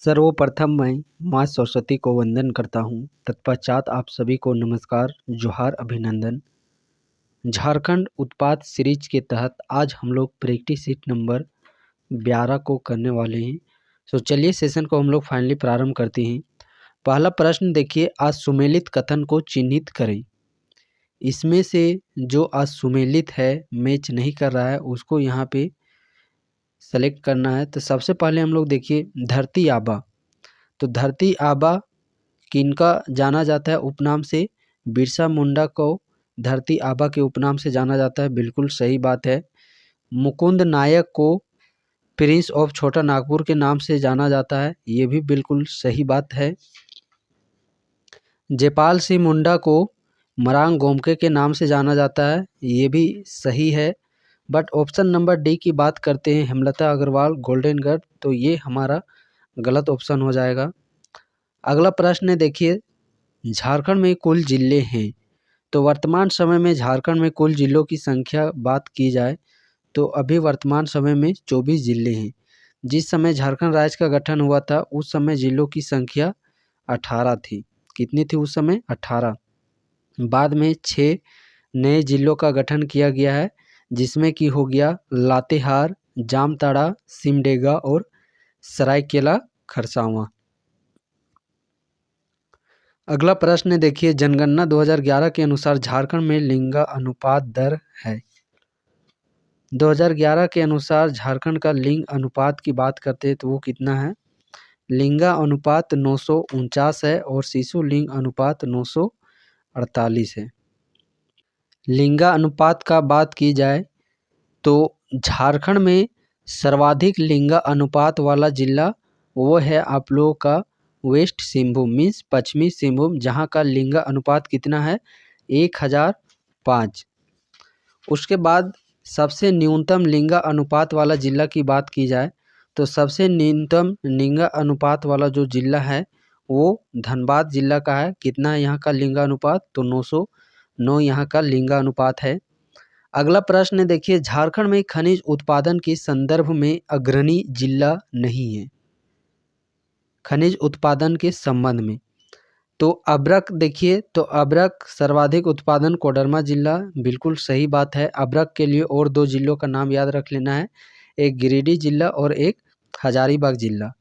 सर्वप्रथम मैं माँ सरस्वती को वंदन करता हूँ। तत्पश्चात आप सभी को नमस्कार, जोहार, अभिनंदन। झारखंड उत्पाद सीरीज के तहत आज हम लोग प्रैक्टिस सीट नंबर 12 को करने वाले हैं। तो चलिए सेशन को हम लोग फाइनली प्रारंभ करते हैं। पहला प्रश्न देखिए, असुमेलित कथन को चिन्हित करें। इसमें से जो असुमेलित है, मैच नहीं कर रहा है, उसको यहाँ पे सेलेक्ट करना है। तो सबसे पहले हम लोग देखिए धरती आबा। तो धरती आबा किनका जाना जाता है उपनाम से? बिरसा मुंडा को धरती आबा के उपनाम से जाना जाता है, बिल्कुल सही बात है। मुकुंद नायक को प्रिंस ऑफ छोटा नागपुर के नाम से जाना जाता है, ये भी बिल्कुल सही बात है। जयपाल सिंह मुंडा को मरांग गोमके के नाम से जाना जाता है, ये भी सही है। बट ऑप्शन नंबर डी की बात करते हैं, हेमलता अग्रवाल गोल्डन, तो ये हमारा गलत ऑप्शन हो जाएगा। अगला प्रश्न है देखिए, झारखंड में कुल जिले हैं। तो वर्तमान समय में झारखंड में कुल जिलों की संख्या बात की जाए तो अभी वर्तमान समय में 24 जिले हैं। जिस समय झारखंड राज्य का गठन हुआ था उस समय जिलों की संख्या 18 थी। कितनी थी उस समय? 18। बाद में 6 नए जिलों का गठन किया गया है, जिसमें कि हो गया लातेहार, जामताड़ा, सिमडेगा और सरायकेला खरसावां। अगला प्रश्न देखिए, जनगणना 2011 के अनुसार झारखंड में लिंग अनुपात दर है। 2011 के अनुसार झारखंड का लिंग अनुपात की बात करते हैं तो वो कितना है? लिंगा अनुपात 949 है और शिशु लिंग अनुपात 948 है। लिंगा अनुपात का बात की जाए तो झारखंड में सर्वाधिक लिंगा अनुपात वाला जिला वो है आप लोगों का वेस्ट सिंहभूम, मीन्स पश्चिमी सिंहभूम, जहाँ का लिंगा अनुपात कितना है? 1005। उसके बाद सबसे न्यूनतम लिंगा अनुपात वाला जिला की बात की जाए तो सबसे न्यूनतम लिंगा अनुपात वाला जो जिला है वो धनबाद जिला का है। कितना है यहाँ का लिंगा अनुपात? तो 909 यहाँ का लिंगा अनुपात है। अगला प्रश्न देखिए, झारखंड में खनिज उत्पादन के संदर्भ में अग्रणी जिला नहीं है। खनिज उत्पादन के संबंध में तो अभ्रक देखिए, तो अभ्रक सर्वाधिक उत्पादन कोडरमा जिला, बिल्कुल सही बात है। अभ्रक के लिए और 2 जिलों का नाम याद रख लेना है, एक गिरिडीह जिला और एक हजारीबाग जिला।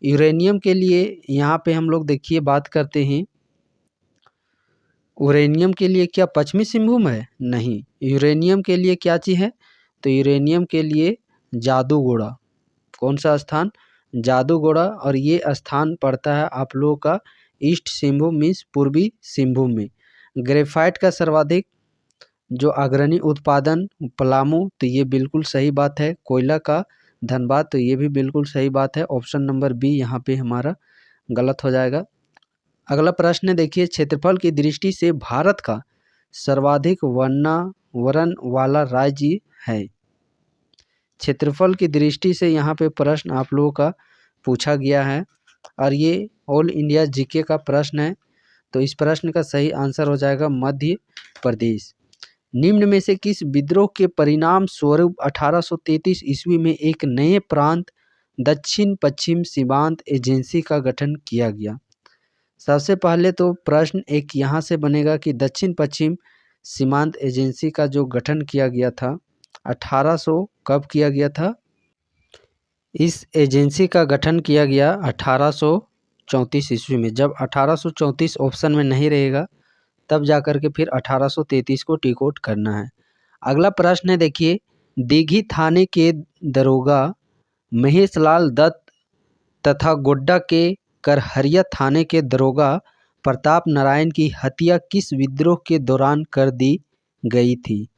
यूरेनियम के लिए यहाँ पे हम लोग देखिए बात करते हैं, यूरेनियम के लिए क्या पश्चिमी सिंहभूम है? नहीं, यूरेनियम के लिए क्या चीज़ है? तो यूरेनियम के लिए जादूगोड़ा। कौन सा स्थान? जादूगोड़ा। और ये स्थान पड़ता है आप लोगों का ईस्ट सिंहभूम, मीन्स पूर्वी सिंहभूम में। ग्रेफाइट का सर्वाधिक जो अग्रणी उत्पादन पलामू, तो ये बिल्कुल सही बात है। कोयला का धनबाद, तो ये भी बिल्कुल सही बात है। ऑप्शन नंबर बी यहाँ पे हमारा गलत हो जाएगा। अगला प्रश्न देखिए, क्षेत्रफल की दृष्टि से भारत का सर्वाधिक वनावरण वाला राज्य है। क्षेत्रफल की दृष्टि से यहाँ पे प्रश्न आप लोगों का पूछा गया है और ये ऑल इंडिया जीके का प्रश्न है। तो इस प्रश्न का सही आंसर हो जाएगा मध्य प्रदेश। निम्न में से किस विद्रोह के परिणाम स्वरूप 1833 ईस्वी में एक नए प्रांत दक्षिण पश्चिम सीमांत एजेंसी का गठन किया गया? सबसे पहले तो प्रश्न एक यहाँ से बनेगा कि दक्षिण पश्चिम सीमांत एजेंसी का जो गठन किया गया था 1800 कब किया गया था? इस एजेंसी का गठन किया गया 1834 ईस्वी में। जब 1834 ऑप्शन में नहीं रहेगा तब जाकर के फिर 1833 को टिक आउट करना है। अगला प्रश्न है देखिए, दीघी थाने के दरोगा महेशलाल दत्त तथा गोड्डा के करहरिया थाने के दरोगा प्रताप नारायण की हत्या किस विद्रोह के दौरान कर दी गई थी?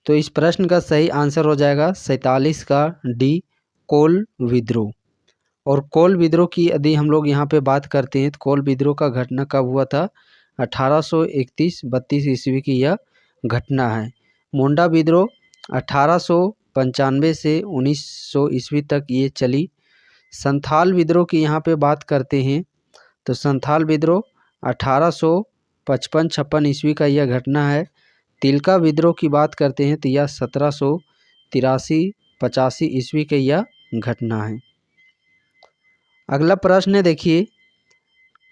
तो इस प्रश्न का सही आंसर हो जाएगा 47 का डी, कोल विद्रोह। और कोल विद्रोह की यदि हम लोग यहाँ पे बात करते हैं तो कोल विद्रोह का घटना कब हुआ था? 1831-32 ईस्वी की यह घटना है। मुंडा विद्रोह 1895 से 1900 ईस्वी तक ये चली। संथाल विद्रोह की यहाँ पे बात करते हैं तो संथाल विद्रोह 1855-56 ईस्वी का यह घटना है। तिलका विद्रोह की बात करते हैं तो यह 1783-85 ईस्वी की यह घटना है। अगला प्रश्न देखिए,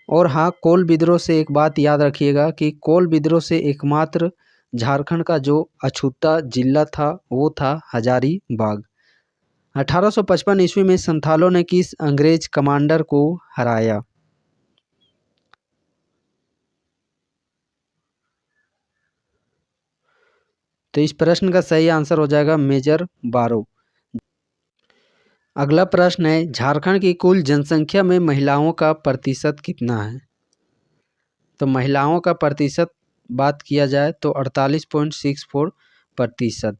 और हाँ, कोल विद्रोह से एक बात याद रखिएगा कि कोल विद्रोह से एकमात्र झारखंड का जो अछूता जिला था वो था हजारीबाग। 1855 ईस्वी में संथालों ने किस अंग्रेज कमांडर को हराया? तो इस प्रश्न का सही आंसर हो जाएगा मेजर बारो। अगला प्रश्न है, झारखंड की कुल जनसंख्या में महिलाओं का प्रतिशत कितना है? तो महिलाओं का प्रतिशत बात किया जाए तो 48.64%।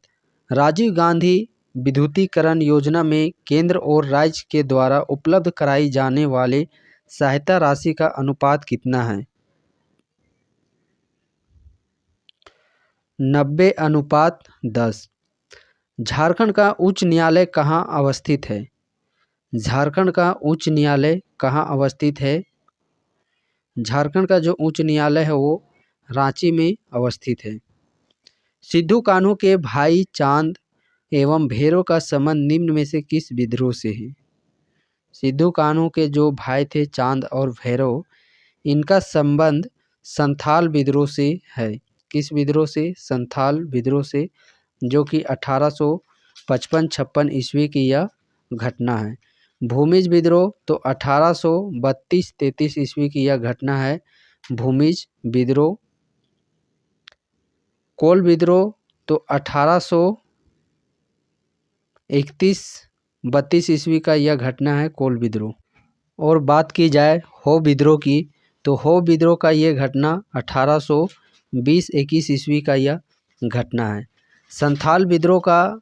राजीव गांधी विद्युतीकरण योजना में केंद्र और राज्य के द्वारा उपलब्ध कराई जाने वाले सहायता राशि का अनुपात कितना है? 90:10। झारखंड का उच्च न्यायालय कहाँ अवस्थित है? झारखंड का उच्च न्यायालय कहाँ अवस्थित है? झारखंड का जो उच्च न्यायालय है वो रांची में अवस्थित है। सिद्धू कान्हू के भाई चांद एवं भैरव का संबंध निम्न में से किस विद्रोह से है? सिद्धू कान्हू के जो भाई थे चांद और भैरव, इनका संबंध संथाल विद्रोह से है। किस विद्रोह से? संथाल विद्रोह से, जो कि 1855-56 ईस्वी की यह घटना है। भूमिज विद्रोह तो 1832-33 ईस्वी की यह घटना है, भूमिज विद्रोह। कोल विद्रोह तो 1831-32 ईस्वी का यह घटना है, कोल विद्रोह। और बात की जाए हो विद्रोह की, तो हो विद्रोह का यह घटना 1820-21 ईस्वी का यह घटना है। संथाल विद्रोह का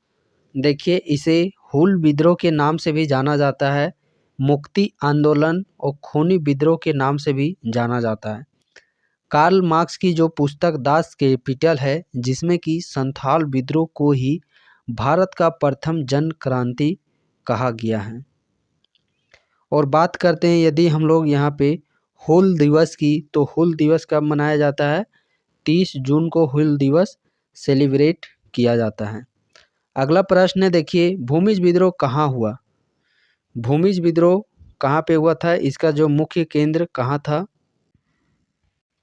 देखिए, इसे हुल विद्रोह के नाम से भी जाना जाता है, मुक्ति आंदोलन और खूनी विद्रोह के नाम से भी जाना जाता है। कार्ल मार्क्स की जो पुस्तक दास कैपिटल है, जिसमें कि संथाल विद्रोह को ही भारत का प्रथम जन क्रांति कहा गया है। और बात करते हैं यदि हम लोग यहाँ पे हुल दिवस की, तो हुल दिवस कब मनाया जाता है? 30 जून को हुल दिवस सेलिब्रेट किया जाता है। अगला प्रश्न देखिए, भूमिज विद्रोह कहाँ हुआ? भूमिज विद्रोह कहाँ पे हुआ था? इसका जो मुख्य केंद्र कहाँ था?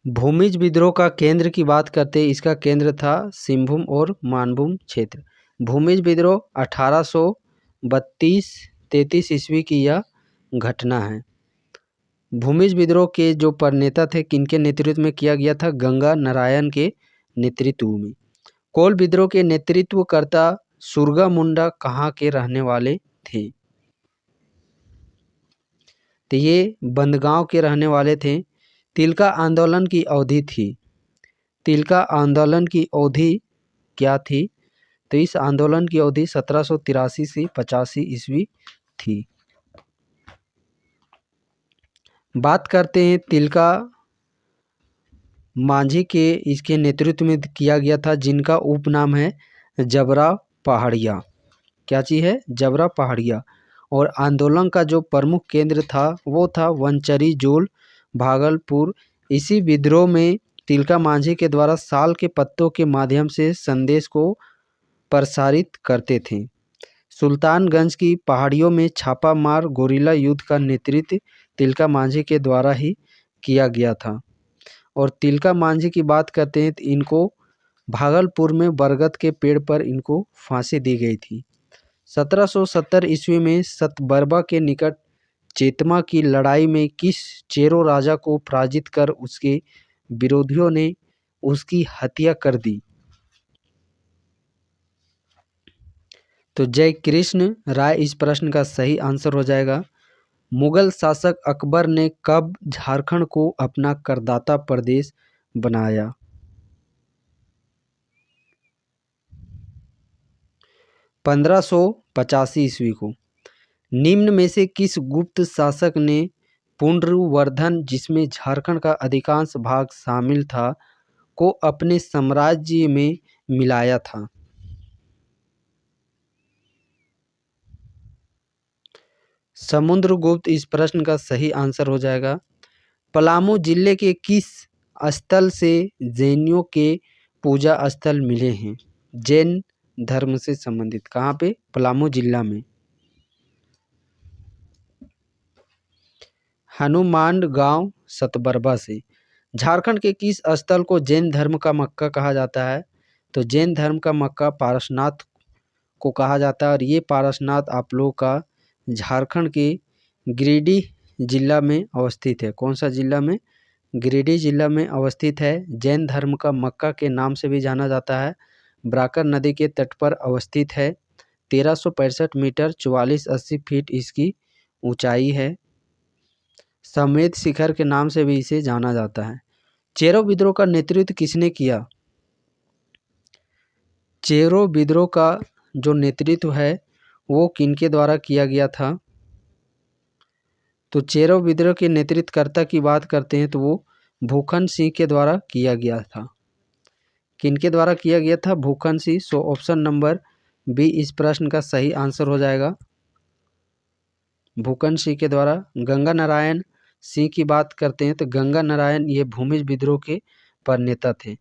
भूमिज विद्रोह का केंद्र की बात करते हैं, इसका केंद्र था सिंहभूम और मानभूम क्षेत्र। भूमिज विद्रोह 1832-33 ईस्वी की यह घटना है। भूमिज विद्रोह के जो प्रणेता थे, किनके नेतृत्व में किया गया था? गंगा नारायण के नेतृत्व में। कोल विद्रोह के नेतृत्वकर्ता सुरगा मुंडा कहाँ के रहने वाले थे? तो ये बंदगांव के रहने वाले थे। तिलका आंदोलन की अवधि थी। तिलका आंदोलन की अवधि क्या थी? तो इस आंदोलन की अवधि 1783 से 85 ईस्वी थी। बात करते हैं तिलका मांझी के, इसके नेतृत्व में किया गया था, जिनका उपनाम है जबरा पहाड़िया। क्या चीज़ है? जबरा पहाड़िया। और आंदोलन का जो प्रमुख केंद्र था वो था वनचरी जोल, भागलपुर। इसी विद्रोह में तिलका मांझी के द्वारा साल के पत्तों के माध्यम से संदेश को प्रसारित करते थे। सुल्तानगंज की पहाड़ियों में छापा मार गोरिल्ला युद्ध का नेतृत्व तिलका मांझी के द्वारा ही किया गया था। और तिलका मांझी की बात करते हैं तो इनको भागलपुर में बरगद के पेड़ पर इनको फांसी दी गई थी। 1770 ईस्वी में सतबरबा के निकट चेतमा की लड़ाई में किस चेरो राजा को पराजित कर उसके विरोधियों ने उसकी हत्या कर दी? तो जय कृष्ण राय इस प्रश्न का सही आंसर हो जाएगा। मुगल शासक अकबर ने कब झारखंड को अपना करदाता प्रदेश बनाया? 1585 ईस्वी को। निम्न में से किस गुप्त शासक ने पुंड्रवर्धन, जिसमें झारखंड का अधिकांश भाग शामिल था, को अपने साम्राज्य में मिलाया था? समुद्रगुप्त इस प्रश्न का सही आंसर हो जाएगा। पलामू जिले के किस स्थल से जैनियों के पूजा स्थल मिले हैं? जैन धर्म से संबंधित। कहाँ पे? पलामू जिला में। हनुमान गांव सतबरबा से। झारखंड के किस स्थल को जैन धर्म का मक्का कहा जाता है? तो जैन धर्म का मक्का पारसनाथ को कहा जाता है और ये पारसनाथ आप लोगों का झारखंड के गिरिडीह जिला में अवस्थित है। कौन सा जिला में? गिरिडीह जिला में अवस्थित है। जैन धर्म का मक्का के नाम से भी जाना जाता है। ब्राकर नदी के तट पर अवस्थित है। 1365 मीटर 4480 फीट इसकी ऊंचाई है। समेत शिखर के नाम से भी इसे जाना जाता है। चेरो विद्रोह का नेतृत्व किसने किया? चेरो विद्रोह का जो नेतृत्व है वो किनके द्वारा किया गया था? तो चेरो विद्रोह के नेतृत्वकर्ता की बात करते हैं तो वो भूखन सिंह के द्वारा किया गया था। किनके द्वारा किया गया था? Bhukhan Singh. So option number B इस प्रश्न का सही आंसर हो जाएगा। भूखन सिंह के द्वारा। गंगा नारायण सिंह की बात करते हैं तो गंगा नारायण ये भूमिज विद्रोह के प्रणेता थे।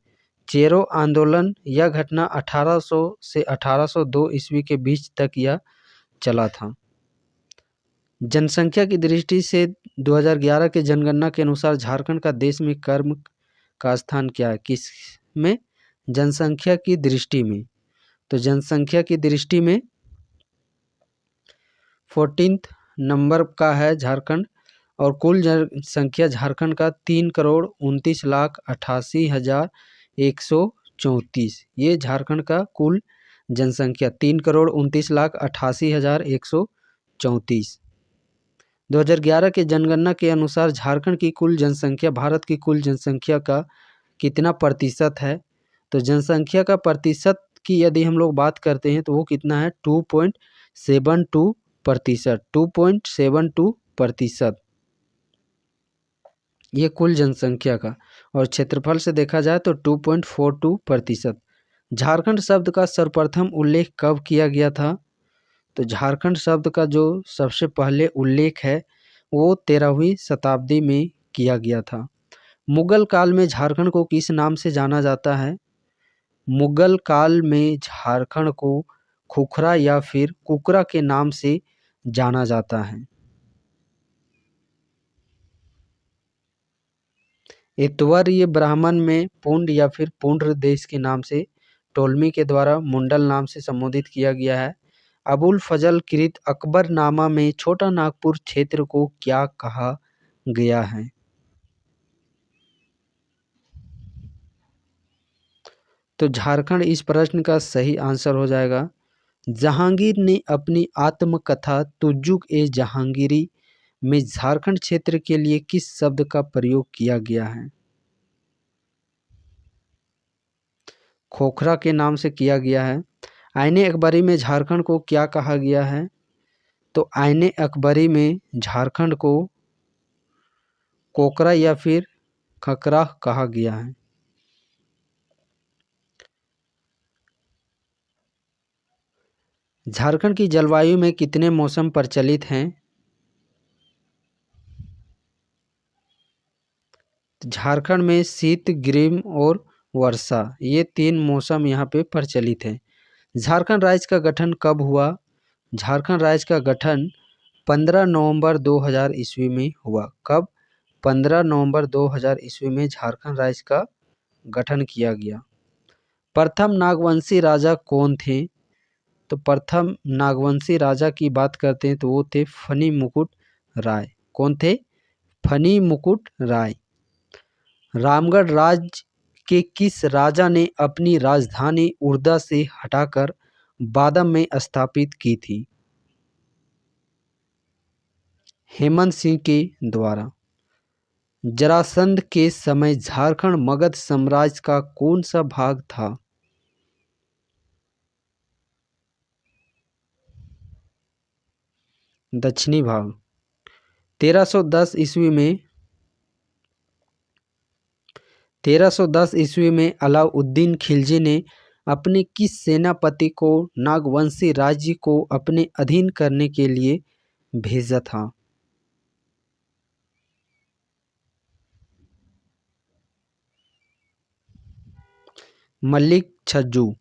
चेरो आंदोलन यह घटना 1800 से 1802 ईस्वी के बीच तक यह चला था। जनसंख्या की दृष्टि से 2011 के जनगणना के अनुसार झारखंड का देश में क्रम का स्थान क्या है? किस में? जनसंख्या की दृष्टि में। तो जनसंख्या की दृष्टि में 14th नंबर का है झारखंड और कुल जनसंख्या झारखंड का 3,29,88,134। ये झारखंड का कुल जनसंख्या 3,29,88,134। 2011 के जनगणना के अनुसार झारखंड की कुल जनसंख्या भारत की कुल जनसंख्या का कितना प्रतिशत है? तो जनसंख्या का प्रतिशत की यदि हम लोग बात करते हैं तो वो कितना है? 2.72%। 2.72%। ये कुल जनसंख्या का। और क्षेत्रफल से देखा जाए तो 2.42%। झारखंड शब्द का सर्वप्रथम उल्लेख कब किया गया था? तो झारखंड शब्द का जो सबसे पहले उल्लेख है वो 13वीं शताब्दी में किया गया था। मुगल काल में झारखंड को किस नाम से जाना जाता है? मुगल काल में झारखंड को खुखरा या फिर कुकरा के नाम से जाना जाता है। ऐतवर्य ब्राह्मण में पुंड या फिर पुंड्र देश के नाम से टोलमी के द्वारा मुंडल नाम से संबोधित किया गया है। अबुल फजल कृत अकबरनामा में छोटा नागपुर क्षेत्र को क्या कहा गया है? तो झारखंड इस प्रश्न का सही आंसर हो जाएगा। जहांगीर ने अपनी आत्मकथा तुजुक ए जहांगीरी में झारखंड क्षेत्र के लिए किस शब्द का प्रयोग किया गया है? खोखरा के नाम से किया गया है। आईने अकबरी में झारखंड को क्या कहा गया है? तो आईने अकबरी में झारखंड को कोकरा या फिर खकरा कहा गया है। झारखंड की जलवायु में कितने मौसम प्रचलित हैं? झारखंड में शीत, ग्रीष्म और वर्षा ये 3 मौसम यहाँ पे प्रचलित हैं। झारखंड राज्य का गठन कब हुआ? झारखंड राज्य का गठन 15 नवंबर 2000 ईस्वी में हुआ। कब? 15 नवंबर 2000 ईस्वी में झारखंड राज्य का गठन किया गया। प्रथम नागवंशी राजा कौन थे? तो प्रथम नागवंशी राजा की बात करते हैं तो वो थे फनी मुकुट राय। कौन थे? फनी मुकुट राय। रामगढ़ राज्य के किस राजा ने अपनी राजधानी उर्दा से हटाकर बादम में स्थापित की थी? हेमंत सिंह के द्वारा। जरासंध के समय झारखंड मगध साम्राज्य का कौन सा भाग था? दक्षिणी भाग। 1310 ईस्वी में अलाउद्दीन खिलजी ने अपने किस सेनापति को नागवंशी राज्य को अपने अधीन करने के लिए भेजा था? मलिक छज्जू।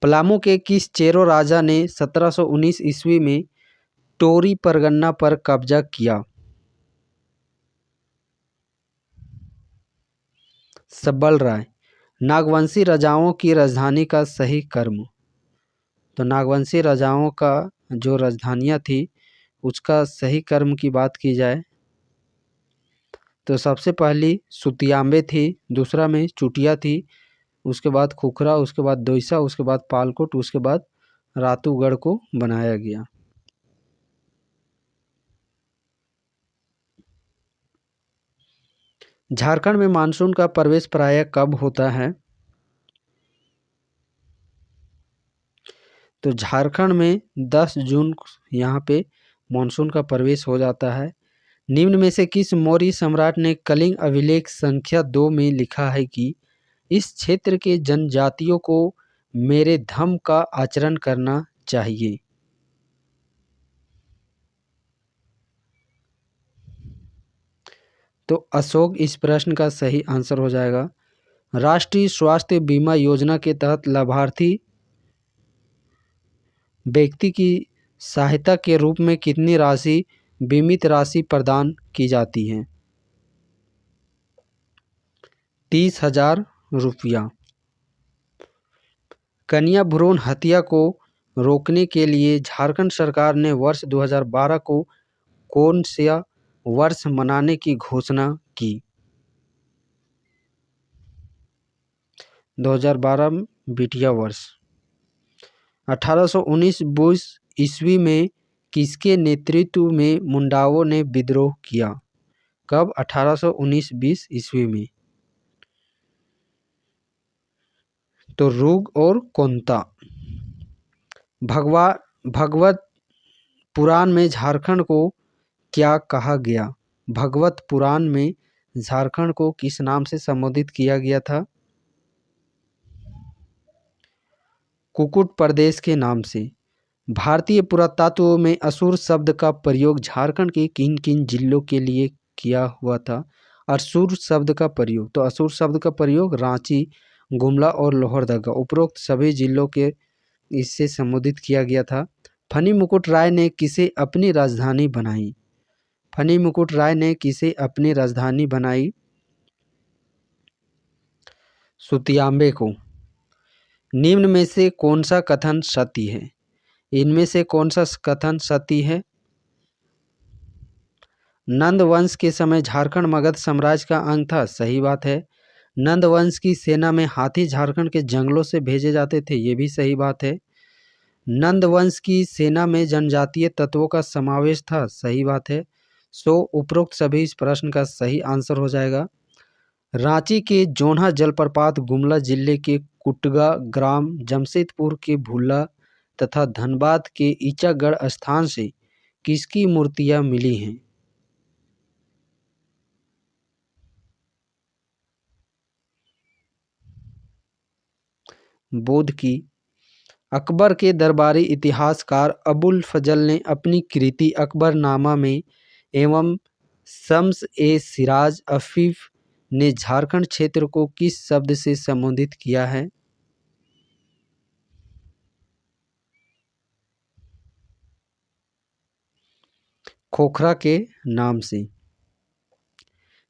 पलामू के किस चेरो राजा ने 1719 ईस्वी में टोरी परगना पर कब्जा किया? सब्बल राय। नागवंशी राजाओं की राजधानी का सही क्रम। तो नागवंशी राजाओं का जो राजधानियाँ थी उसका सही क्रम की बात की जाए तो सबसे पहली सुतियांबे थी, दूसरा में चुटिया थी, उसके बाद खुखरा, उसके बाद दोईसा, उसके बाद पालकोट, उसके बाद रातूगढ़ को बनाया गया। झारखंड में मानसून का प्रवेश प्रायः कब होता है? तो झारखंड में 10 जून यहाँ पे मानसून का प्रवेश हो जाता है। निम्न में से किस मौर्य सम्राट ने कलिंग अभिलेख संख्या 2 में लिखा है कि इस क्षेत्र के जनजातियों को मेरे धर्म का आचरण करना चाहिए? तो अशोक इस प्रश्न का सही आंसर हो जाएगा। राष्ट्रीय स्वास्थ्य बीमा योजना के तहत लाभार्थी व्यक्ति की सहायता के रूप में कितनी राशि बीमित राशि प्रदान की जाती है? 30,000 रुपया। कन्या भ्रूण हत्या को रोकने के लिए झारखंड सरकार ने वर्ष 2012 को कौन सा वर्ष मनाने की घोषणा की? 2012 बिटिया वर्ष। 1819-20 ईस्वी में किसके नेतृत्व में मुंडाओं ने विद्रोह किया? कब? 1819-20 ईस्वी में। तो रूग और कोंता। भगवत पुराण में झारखंड को क्या कहा गया? भगवत पुराण में झारखंड को किस नाम से संबोधित किया गया था? कुकुट प्रदेश के नाम से। भारतीय पुरातत्व में असुर शब्द का प्रयोग झारखंड के किन किन जिलों के लिए किया हुआ था? असुर शब्द का प्रयोग, तो असुर शब्द का प्रयोग रांची, गुमला और लोहरदगा उपरोक्त सभी जिलों के इससे संबोधित किया गया था। फनी मुकुट राय ने किसे अपनी राजधानी बनाई? फनी मुकुट राय ने किसे अपनी राजधानी बनाई? सुतियांबे को। निम्न में से कौन सा कथन सत्य है? इनमें से कौन सा कथन सत्य है? नंद वंश के समय झारखंड मगध साम्राज्य का अंग था। सही बात है। नंद वंश की सेना में हाथी झारखंड के जंगलों से भेजे जाते थे। ये भी सही बात है। नंद वंश की सेना में जनजातीय तत्वों का समावेश था। सही बात है। सो उपरोक्त सभी इस प्रश्न का सही आंसर हो जाएगा। रांची के जोन्हा जलप्रपात, गुमला जिले के कुटगा ग्राम, जमशेदपुर के भुल्ला तथा धनबाद के ईचागढ़ स्थान से किसकी मूर्तियां मिली हैं? बुद्ध की। अकबर के दरबारी इतिहासकार अबुल फजल ने अपनी कृति अकबरनामा में एवं शम्स ए सिराज अफीफ ने झारखंड क्षेत्र को किस शब्द से संबोधित किया है? खोखरा के नाम से।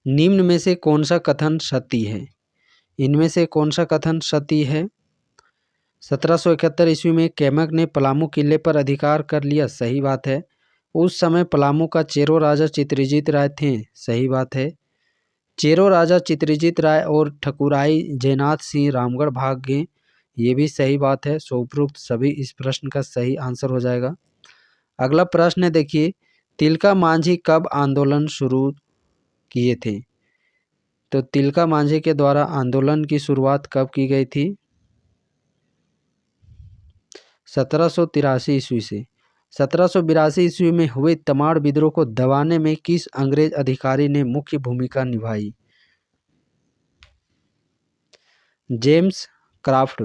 निम्न में से कौन सा कथन सत्य है? इनमें से कौन सा कथन सत्य है? 1771 ईस्वी में कैमक ने पलामू किले पर अधिकार कर लिया। सही बात है। उस समय पलामू का चेरो राजा चित्रजीत राय थे। सही बात है। चेरो राजा चित्रजीत राय और ठकुराई जयनाथ सिंह रामगढ़ भाग गए। ये भी सही बात है। सो उपरोक्त सभी इस प्रश्न का सही आंसर हो जाएगा। अगला प्रश्न है, देखिए, तिलका मांझी कब आंदोलन शुरू किए थे? तो तिलका मांझी के द्वारा आंदोलन की शुरुआत कब की गई थी? 1783 ईस्वी से। 1782 ईस्वी में हुए तमाड़ विद्रोह को दबाने में किस अंग्रेज अधिकारी ने मुख्य भूमिका निभाई? James craft.